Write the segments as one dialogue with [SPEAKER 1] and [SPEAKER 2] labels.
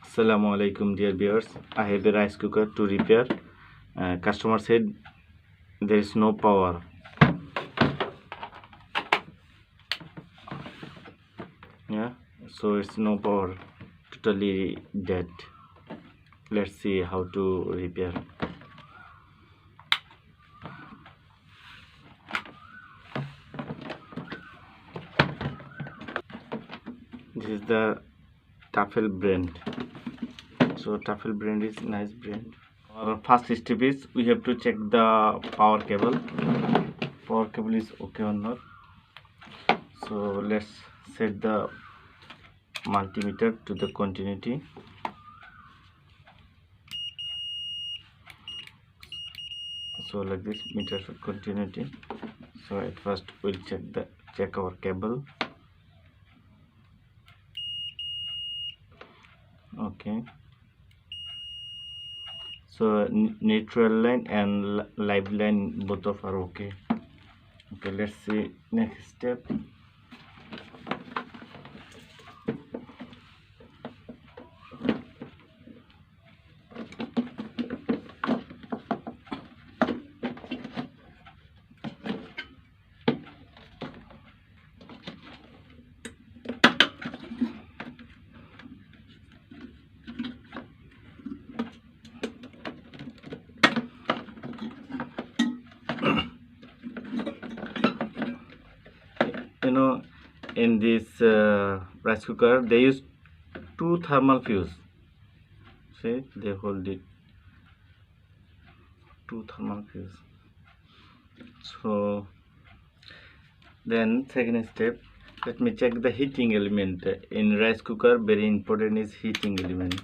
[SPEAKER 1] Assalamu alaikum dear viewers. I have a rice cooker to repair. Customer said there is no power. Yeah, so it's no power, totally dead. Let's see how to repair. This is the Tafel brand. So Tafel brand is nice brand. Our first step is we have to check the power cable. Power cable is okay or not. So let's set the multimeter to the continuity. So like this, meter should continuity. So at first we'll check our cable. Okay, so neutral line and live line both of are okay. Okay, let's see next step. In this rice cooker they use two thermal fuse. See, they hold it, two thermal fuse. So then second step, let me check the heating element. In rice cooker very important is heating element.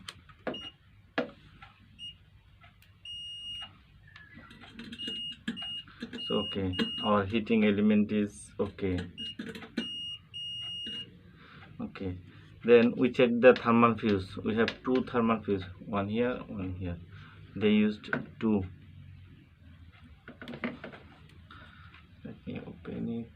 [SPEAKER 1] So okay, our heating element is okay. Okay, then we check the thermal fuse. We have two thermal fuse, one here, one here. They used two. Let me open it.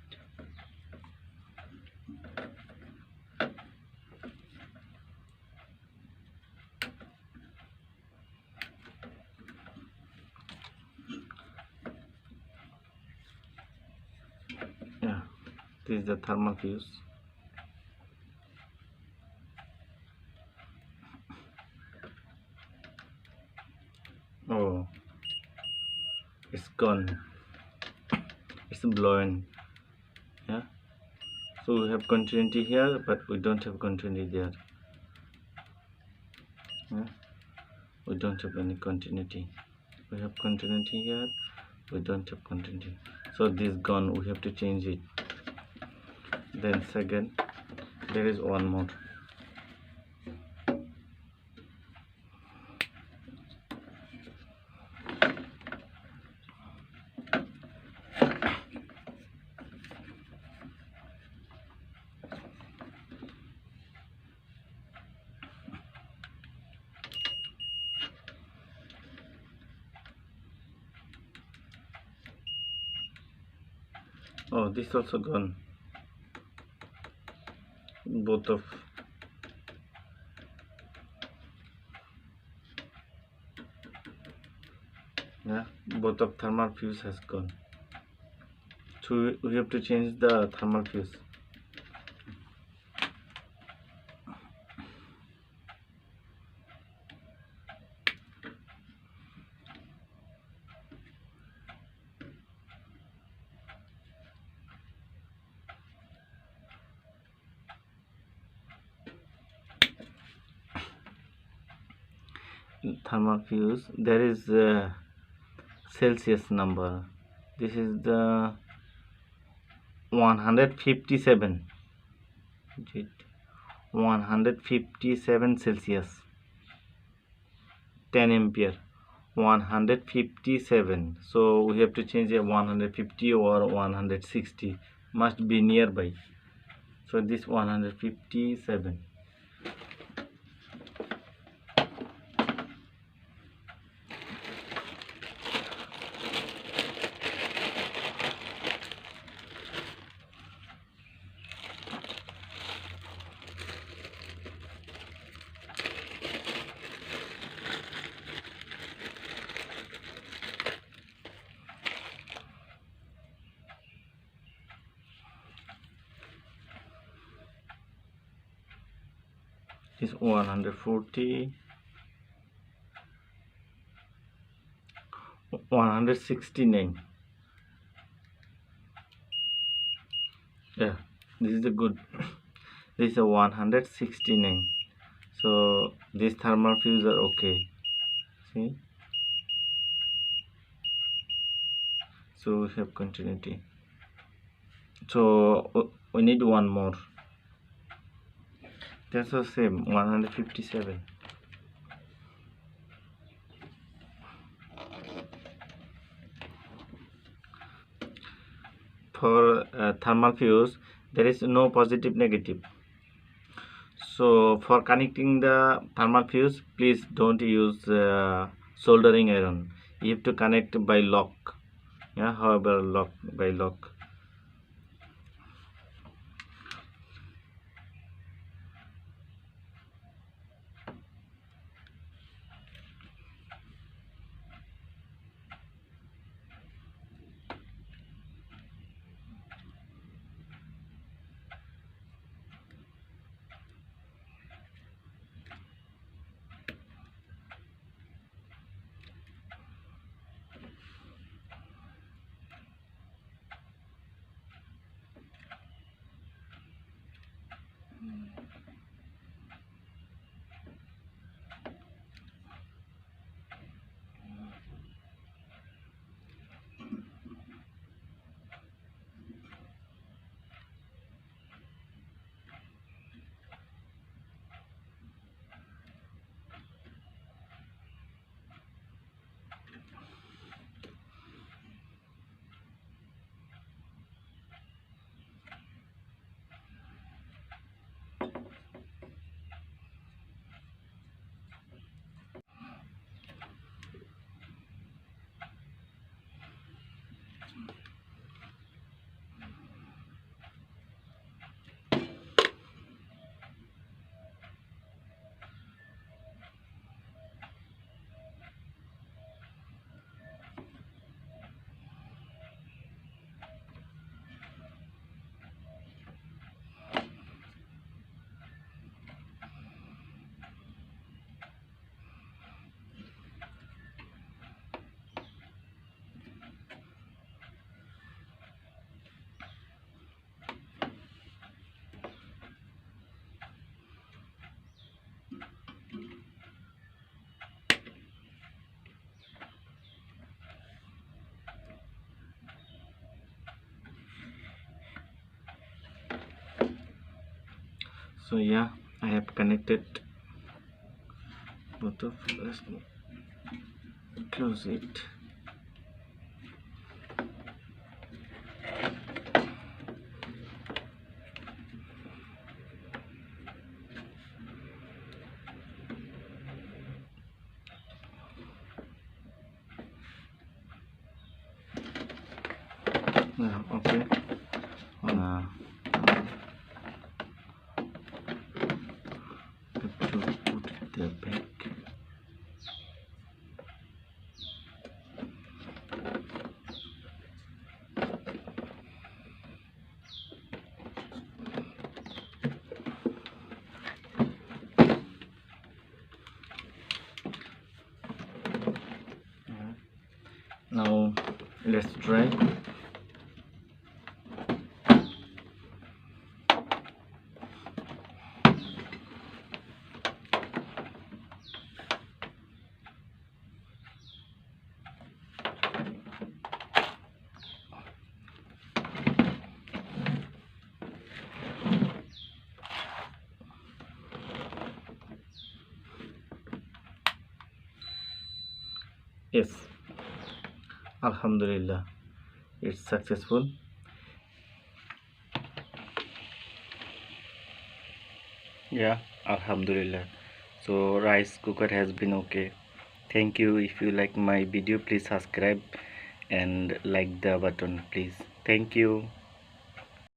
[SPEAKER 1] Yeah, this is the thermal fuse. Oh, it's gone, it's blown. Yeah, so we have continuity here but we don't have continuity there. Yeah, we don't have any continuity. We have continuity here, we don't have continuity, so this gone, we have to change it. Then second, there is one more. Oh, this also gone, both of. Yeah, both of thermal fuse has gone, so we have to change the thermal fuse. Thermal fuse, there is a Celsius number. This is the 157. 157 Celsius, 10 ampere, 157. So we have to change a 150 or 160, must be nearby. So this 157. is 140, 169. Yeah, this is a good. This is a 169. So these thermal fuse are okay. See, so we have continuity. So we need one more. That's the same, 157. For thermal fuse, there is no positive negative. So for connecting the thermal fuse, please don't use soldering iron. You have to connect by lock. Yeah, however, lock by lock. So yeah, I have connected both of. Let's close it. Yeah, okay. Uh, have to put the back. Now let's try. Yes, Alhamdulillah, it's successful. Yeah, Alhamdulillah. So rice cooker has been okay. Thank you. If you like my video, please subscribe and like the button, please. Thank you.